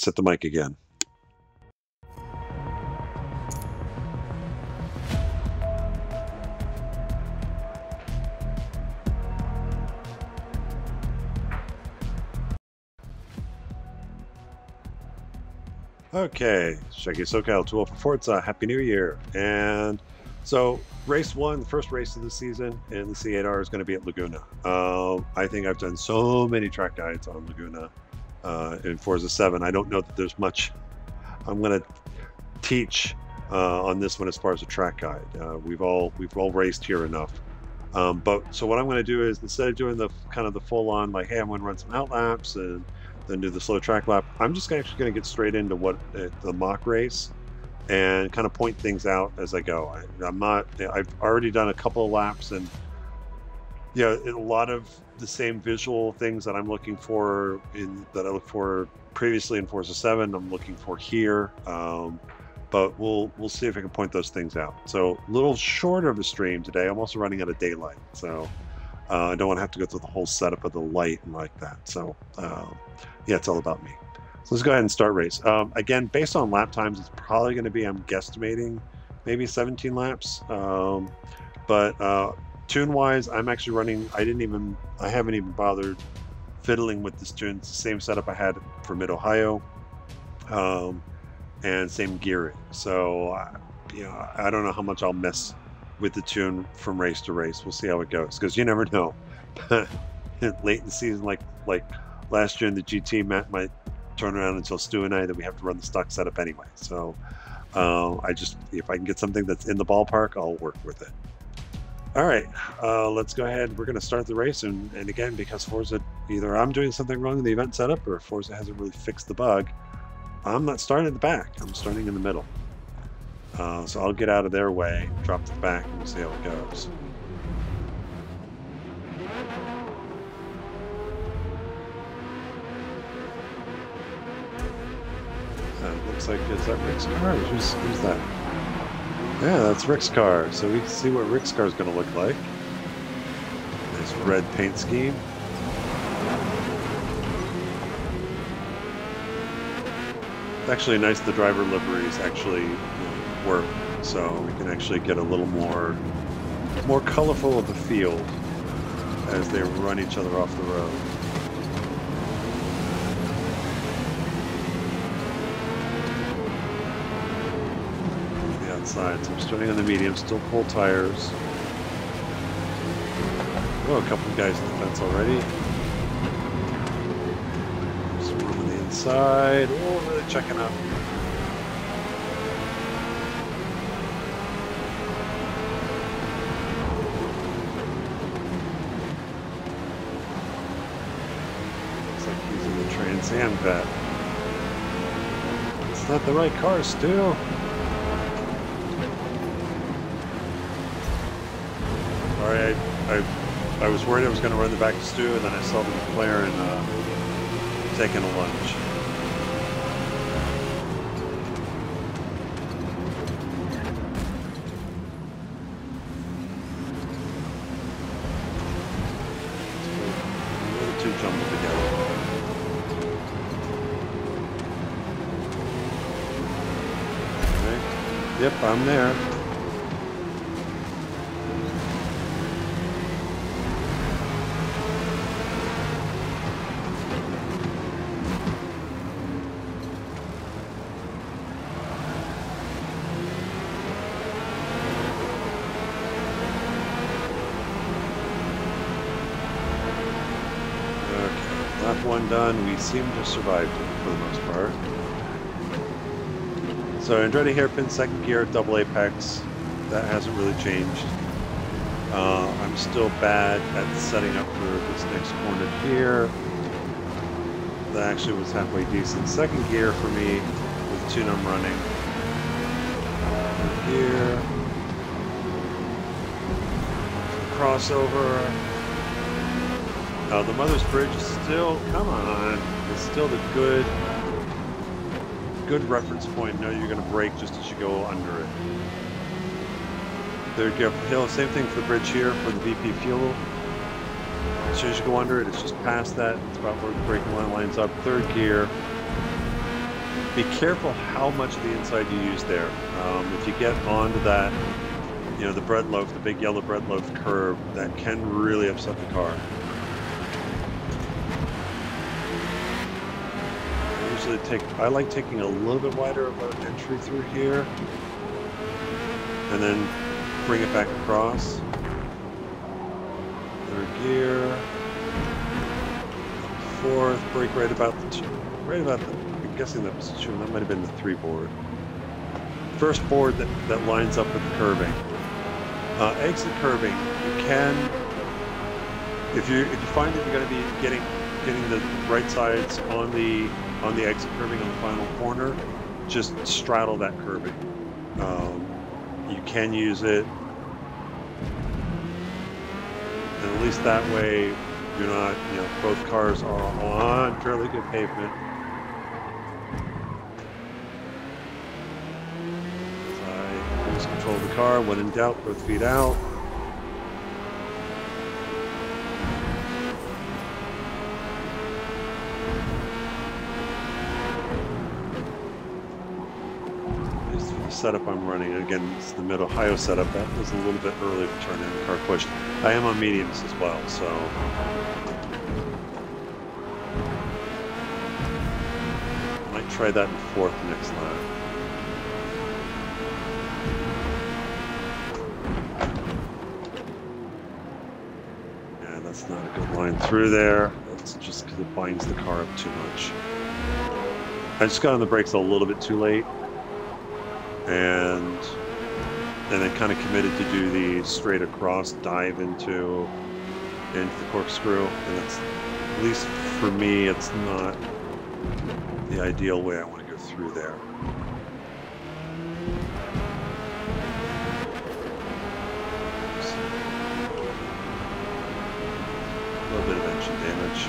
set the mic again. Okay, Shaggy SoCal 2 for Forza, Happy New Year. And so race one, the first race of the season in the C8.R is going to be at Laguna. I think I've done so many track guides on Laguna in Forza 7. I don't know that there's much I'm going to teach on this one as far as a track guide. We've all raced here enough. But so what I'm going to do is, instead of doing the kind of the full on, like, hey, I'm going to run some out laps and then do the slow track lap, I'm just actually going to get straight into what the mock race and kind of point things out as I go. I've already done a couple of laps, and yeah, a lot of the same visual things that I'm looking for that I look for previously in Forza 7, I'm looking for here. But we'll see if I can point those things out. So a little shorter of a stream today. I'm also running out of daylight, so I don't want to have to go through the whole setup of the light and like that. So yeah, it's all about me. So let's go ahead and start race. Again, based on lap times, it's probably going to be, I'm guesstimating, maybe 17 laps. But tune-wise, I'm actually running. I haven't even bothered fiddling with this tune. It's the same setup I had for Mid-Ohio, and same gearing. So you know, I don't know how much I'll mess with the tune from race to race. We'll see how it goes, because you never know. Late in the season, like last year in the GT, Matt might turn around and tell Stu and I that we have to run the stock setup anyway. So if I can get something that's in the ballpark, I'll work with it. All right, let's go ahead. We're going to start the race, and again, because Forza, either I'm doing something wrong in the event setup, or Forza hasn't really fixed the bug, I'm not starting at the back. I'm starting in the middle. So I'll get out of their way, drop to the back, and we'll see how it goes. Looks like, is that Rick's car? Who's that? Yeah, that's Rick's car. So we can see what Rick's car is going to look like. Nice red paint scheme. It's actually nice the driver liveries actually work, so we can actually get a little more colorful of the field as they run each other off the road. Side. So I'm starting on the medium, still full tires. Oh, a couple of guys in the fence already. Just room on the inside. Oh, really checking up. Looks like he's in the Trans Am vet. It's not the right car, Stu. Sorry, I was worried I was going to run the back to Stu, and then I saw the McLaren taking a lunge. The two jumping together. Okay. Yep, I'm there. Lap one done, we seem to have survived it for the most part. So Andretti hairpin, second gear, double apex. That hasn't really changed. I'm still bad at setting up for this next corner here. That actually was halfway decent. Second gear for me with the tune I'm running. Third gear. Crossover. The Mother's Bridge is still, come on, it's still the good reference point. No, you're going to brake just as you go under it. Third gear up the hill, same thing for the bridge here for the VP fuel. As soon as you go under it, it's just past that. It's about where the braking line lines up. Third gear. be careful how much of the inside you use there. If you get onto that, you know, the bread loaf, the big yellow bread loaf curve, that can really upset the car. I like taking a little bit wider of an entry through here, and then bring it back across. Third gear, fourth, brake right about the, I'm guessing that was two, that might have been the 3 board. First board that lines up with the curbing. Exit curbing, you can, if you find that you're going to be getting the right sides on the exit curbing on the final corner, just straddle that curbing. You can use it, and at least that way you're not, you know, both cars are on fairly good pavement. As I lose control of the car, when in doubt, both feet out. Setup I'm running. Again, it's the mid-Ohio setup. That was a little bit early to turn in. The car pushed. I am on mediums as well, so I might try that in fourth next lap. Yeah, that's not a good line through there. That's just because it binds the car up too much. I just got on the brakes a little bit too late. And then kind of committed to do the straight across dive into the corkscrew, and that's, at least for me, it's not the ideal way I want to go through there. A little bit of engine damage.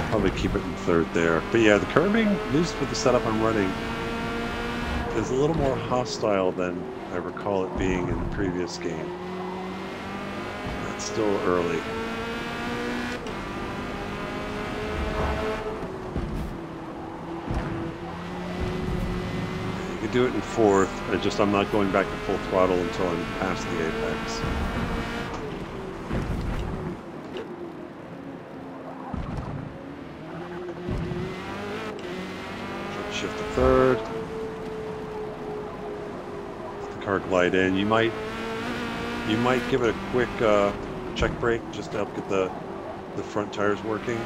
Probably keep it in third there. But yeah, the curbing, at least with the setup I'm running, is a little more hostile than I recall it being in the previous game. That's still early. You can do it in fourth. I'm not going back to full throttle until I'm past the apex. Shift to third. Let the car glide in. You might give it a quick check brake just to help get the front tires working.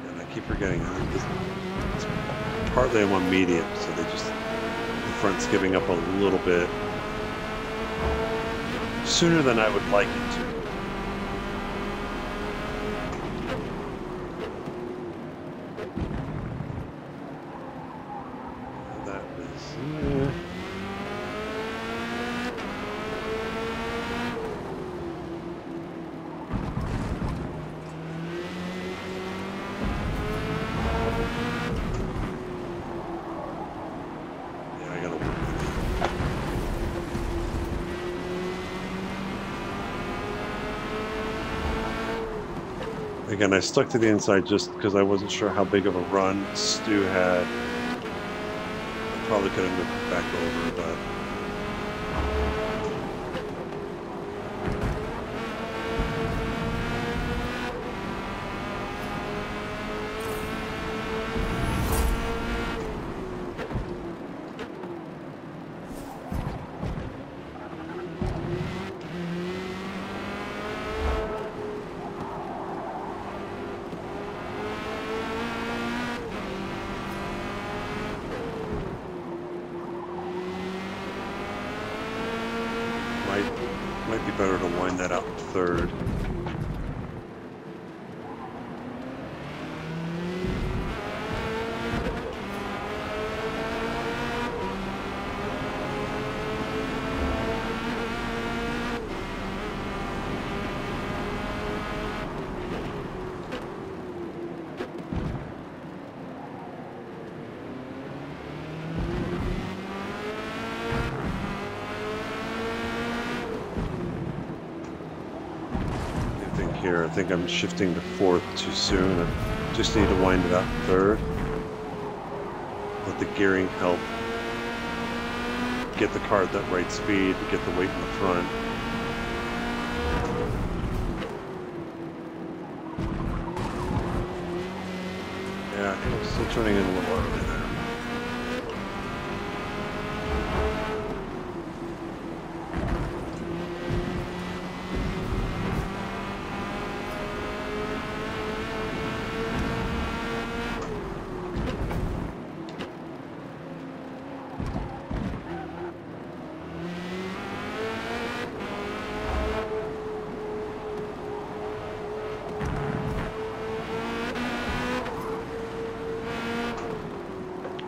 And I keep forgetting. It's partly I'm on medium, so the front's giving up a little bit sooner than I would like it to. Again, I stuck to the inside just because I wasn't sure how big of a run Stu had. I probably could have moved back over, but might be better to line that out in third. here. I think I'm shifting to fourth too soon. I just need to wind it up third. Let the gearing help get the car at that right speed, get the weight in the front. Yeah, I think I'm still turning in a little early there.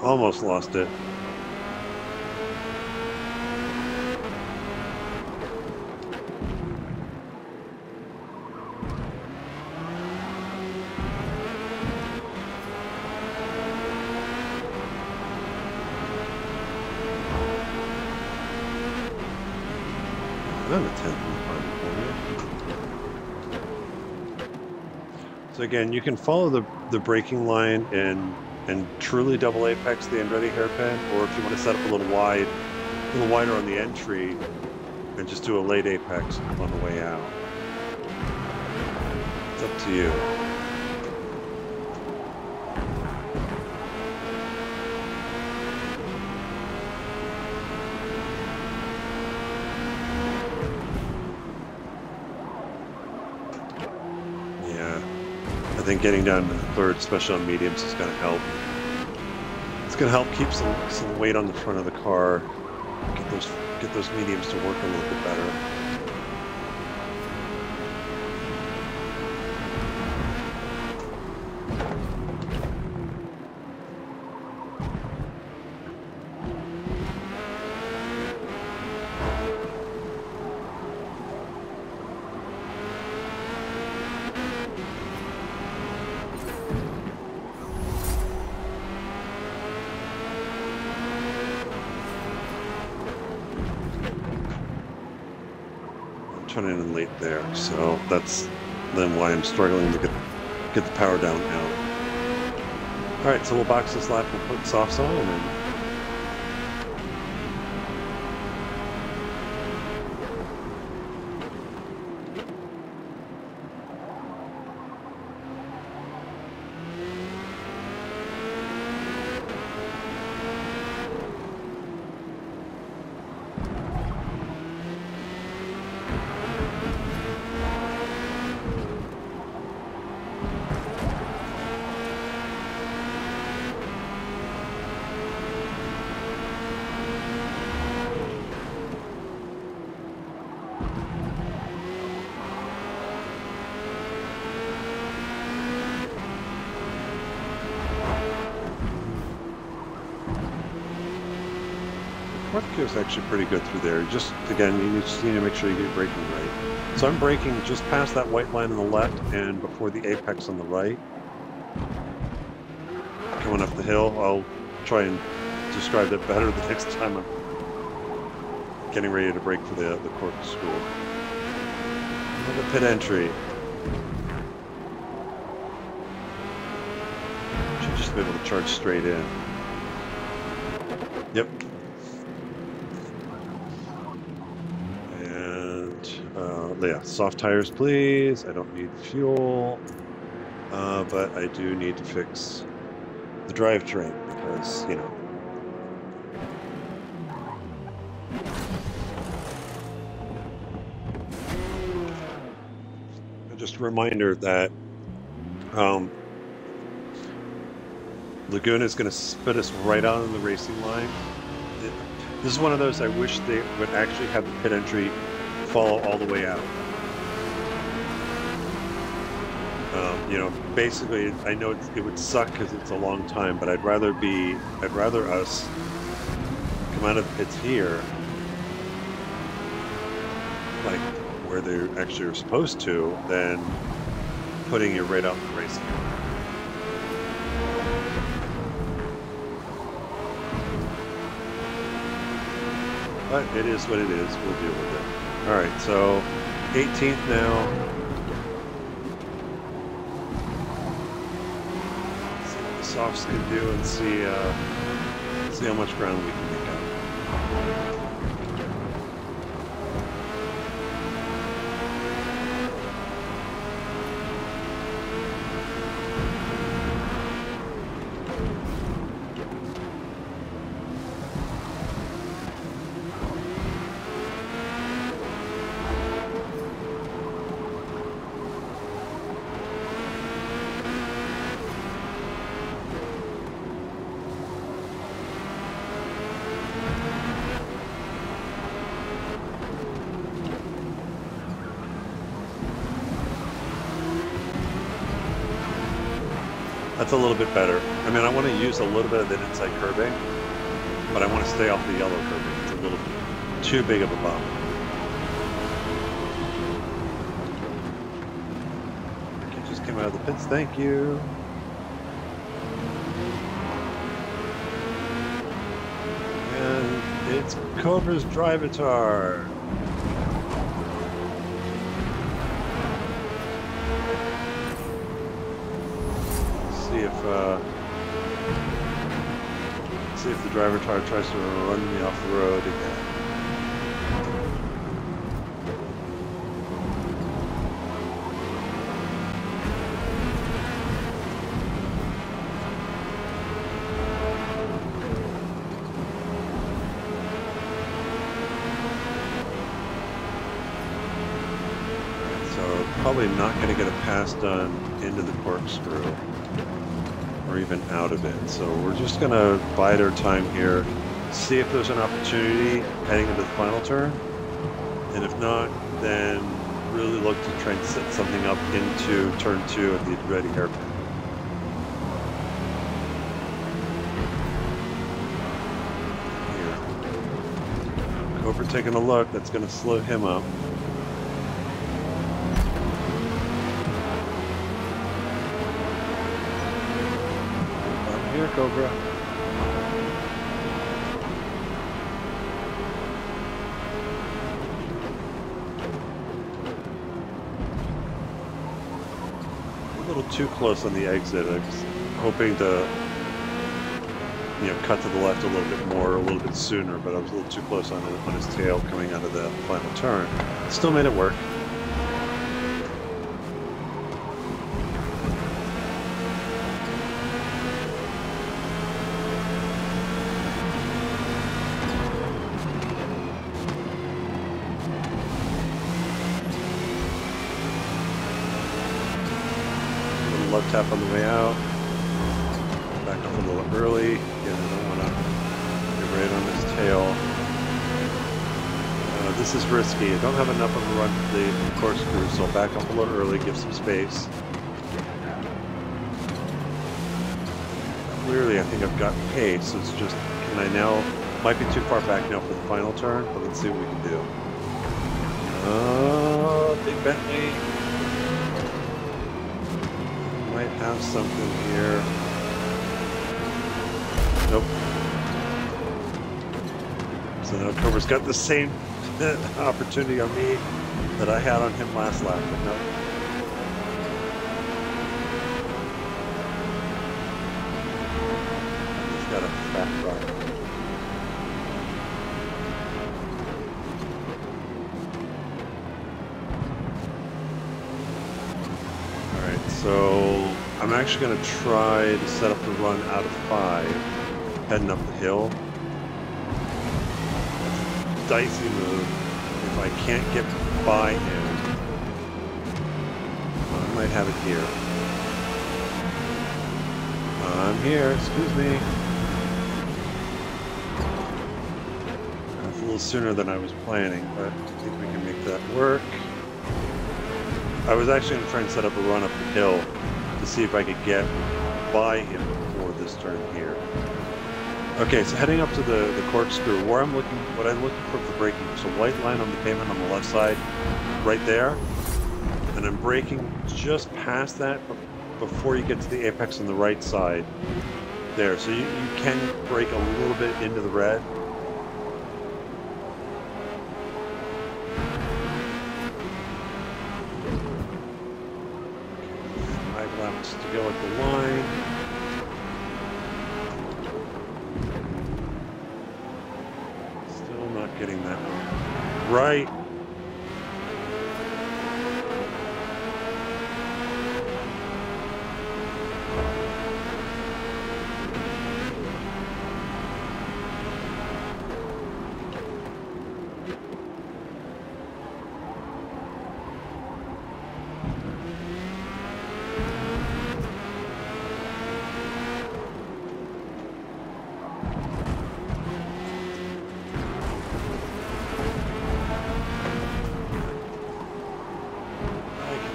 Almost lost it. I'm a 10th. So again, you can follow the braking line and truly double apex the Andretti hairpin, or if you want to set up a little wider on the entry and just do a late apex on the way out. It's up to you. I think getting down to third, especially on mediums, is going to help. It's going to help keep some weight on the front of the car. Get those mediums to work a little bit better. Turning in late there, so that's then why I'm struggling to get the power down out. All right, so we'll box this lap, we'll put softs on, and fourth gear is actually pretty good through there. Just, again, you just need to make sure you get braking right. So I'm braking just past that white line on the left and before the apex on the right. Coming up the hill, I'll try and describe that better the next time I'm getting ready to brake for the corkscrew. The pit entry. Should just be able to charge straight in. Yep. Yeah, soft tires, please. I don't need fuel, but I do need to fix the drivetrain because, you know. Just a reminder that Laguna is going to spit us right out on the racing line. This is one of those I wish they would actually have the pit entry follow all the way out. You know, basically, I know it would suck because it's a long time, but I'd rather us come out of the pits here, like where they actually are supposed to, than putting you right out in the racing line. But it is what it is. We'll deal with it. All right, so 18th now. softs can do and see how much ground we can make up. That's a little bit better. I mean, I want to use a little bit of that inside curbing, but I want to stay off the yellow curbing. It's a little too big of a bump. Okay, just came out of the pits. Thank you. And it's Cobra's Drivatar. See if the driver tries to run me off the road again. So probably not going to get a pass done into the corkscrew. Or even out of it. So we're just going to bide our time here, see if there's an opportunity heading into the final turn, and if not, then really look to try and set something up into turn 2 at the ready hairpin. Here. Cobra taking a look, that's going to slow him up. Here, Cobra. A little too close on the exit. I was hoping to, cut to the left a little bit more, a little bit sooner, but I was a little too close on his tail coming out of the final turn. Still made it work. Left tap on the way out. Back up a little early. Again, I don't want to get right on his tail. This is risky. I don't have enough of a run for the corkscrew, so I'll back up a little early, give some space. Clearly, I think I've got pace. It's just, can I now, might be too far back now for the final turn, but let's see what we can do. Big Bentley. Might have something here. Nope. So now Cobra's got the same opportunity on me that I had on him last lap, but nope. He's got a fat rod. So I'm actually going to try to set up the run out of 5, heading up the hill. That's a dicey move. If I can't get by him, I might have it here. I'm here, excuse me. That's a little sooner than I was planning, but I think we can make that work. I was actually going to try and set up a run up the hill to see if I could get by him before this turn here. Okay, so heading up to the corkscrew, what I'm looking for the braking, so white line on the pavement on the left side, right there, and I'm braking just past that before you get to the apex on the right side there. So you can brake a little bit into the red. 5 laps to go at the line. Right.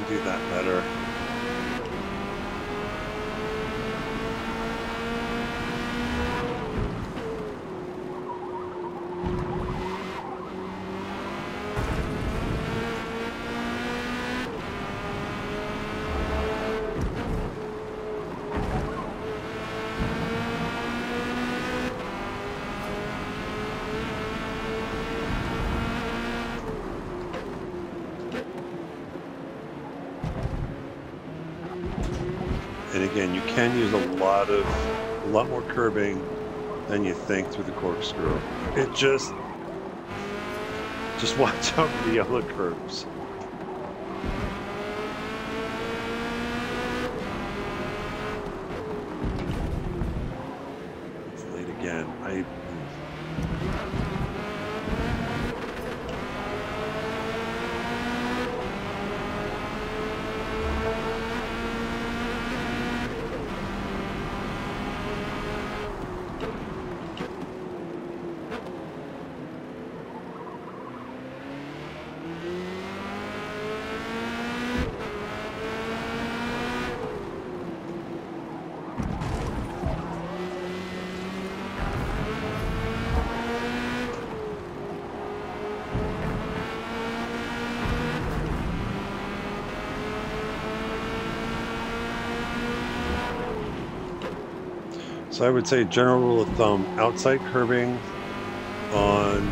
Do that better. And again, you can use a lot more curbing than you think through the corkscrew. It just watch out for the yellow curves. It's late again. So I would say general rule of thumb, outside curbing on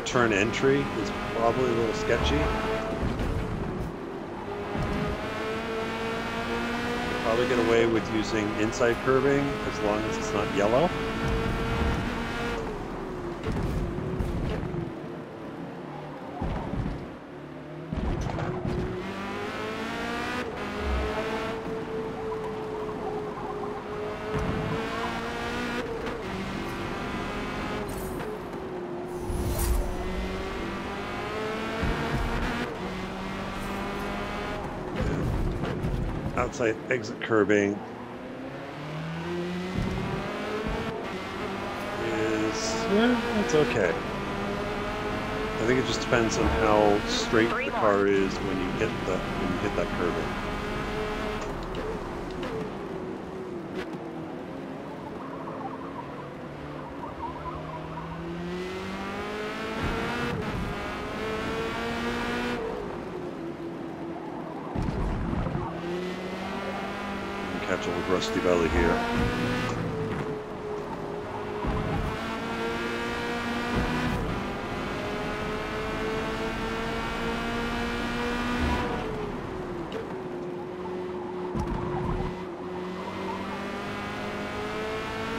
turn entry is probably a little sketchy. You probably get away with using inside curbing as long as it's not yellow. Outside exit curbing is, yeah, it's okay. I think it just depends on how straight the car is when you hit that curbing. Catch a little rusty belly here.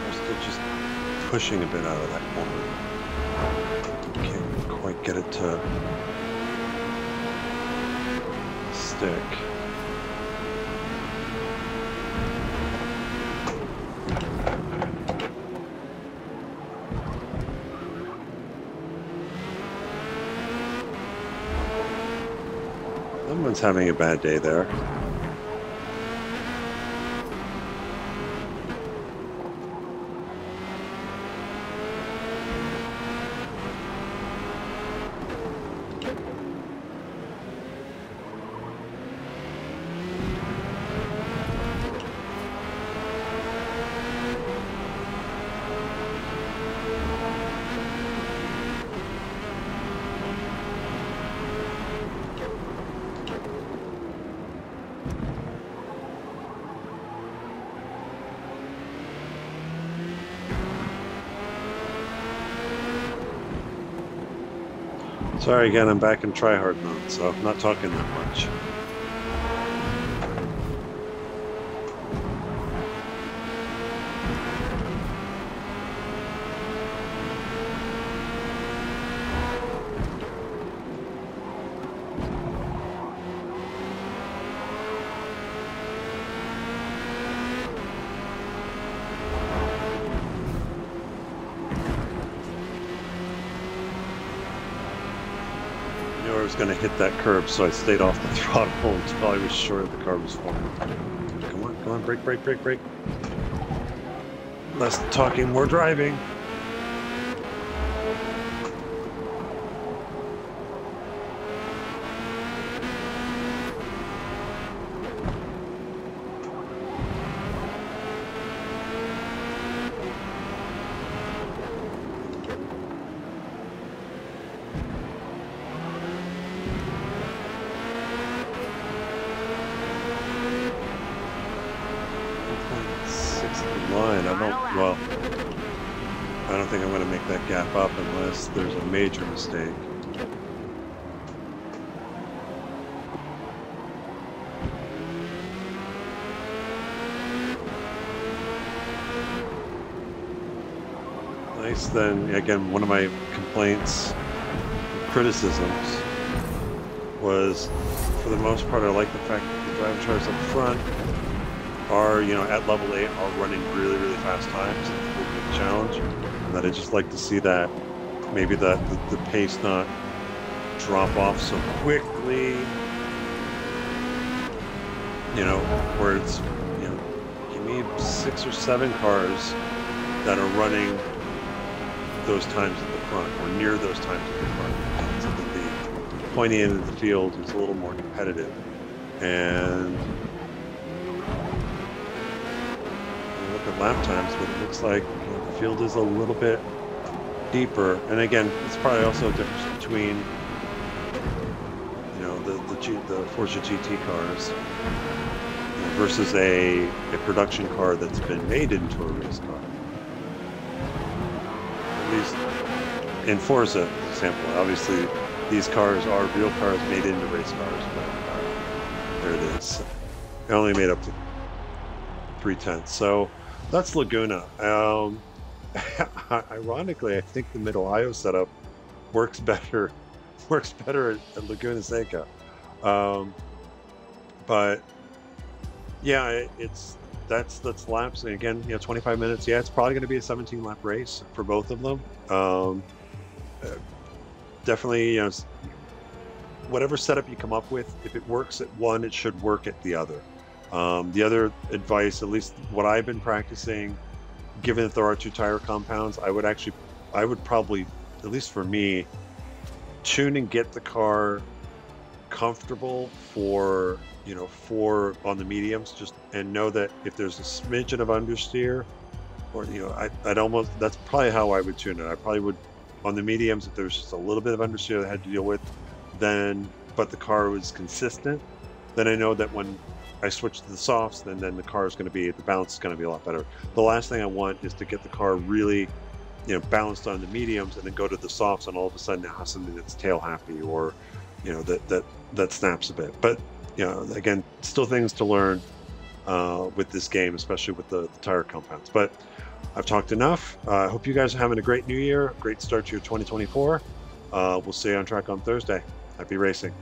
I'm still just pushing a bit out of that corner. Can't quite get it to stick. Someone's having a bad day there. Sorry again, I'm back in try-hard mode, so I'm not talking that much. was going to hit that curb, so I stayed off the throttle until I was sure the car was flying. Come on, brake, brake, brake, brake. Less talking, more driving. I don't think I'm going to make that gap up unless there's a major mistake. Nice. Then again, one of my complaints, criticisms, was for the most part I like the fact that the drive chars up front are, you know, at level 8 are running really, really fast times. It's a big challenge. And that I just like to see that maybe the pace not drop off so quickly. You know, where it's, you know, give me 6 or 7 cars that are running those times at the front or near those times at the front, so that the pointy end of the field is a little more competitive. And look at lap times, but it looks like, you know, the field is a little bit deeper. And again, it's probably also a difference between, you know, the Forza GT cars, you know, versus a production car that's been made into a race car. At least in Forza example, obviously these cars are real cars made into race cars, but there it is. It only made up to 3/10. So that's Laguna. Ironically, I think the Mid-Ohio setup works better at Laguna Seca. But yeah, that's laps. And again, you know, 25 minutes. Yeah, it's probably going to be a 17-lap race for both of them. Definitely, you know, whatever setup you come up with, if it works at one, it should work at the other. The other advice, at least what I've been practicing, given that there are 2 tire compounds, I would probably, at least for me, tune and get the car comfortable for, you know, on the mediums, just, and know that if there's a smidgen of understeer, or, you know, I'd almost, that's probably how I would tune it. I probably would, on the mediums, if there's just a little bit of understeer that I had to deal with, then, but the car was consistent, then I know that when I switch to the softs, then the car is going to be, the balance is going to be a lot better. The last thing I want is to get the car really, you know, balanced on the mediums and then go to the softs and all of a sudden have something that's tail happy, or, you know, that snaps a bit. But, you know, again, still things to learn with this game, especially with the tire compounds. But I've talked enough. I hope you guys are having a great new year, great start to your 2024. We'll see you on track on Thursday. Happy racing.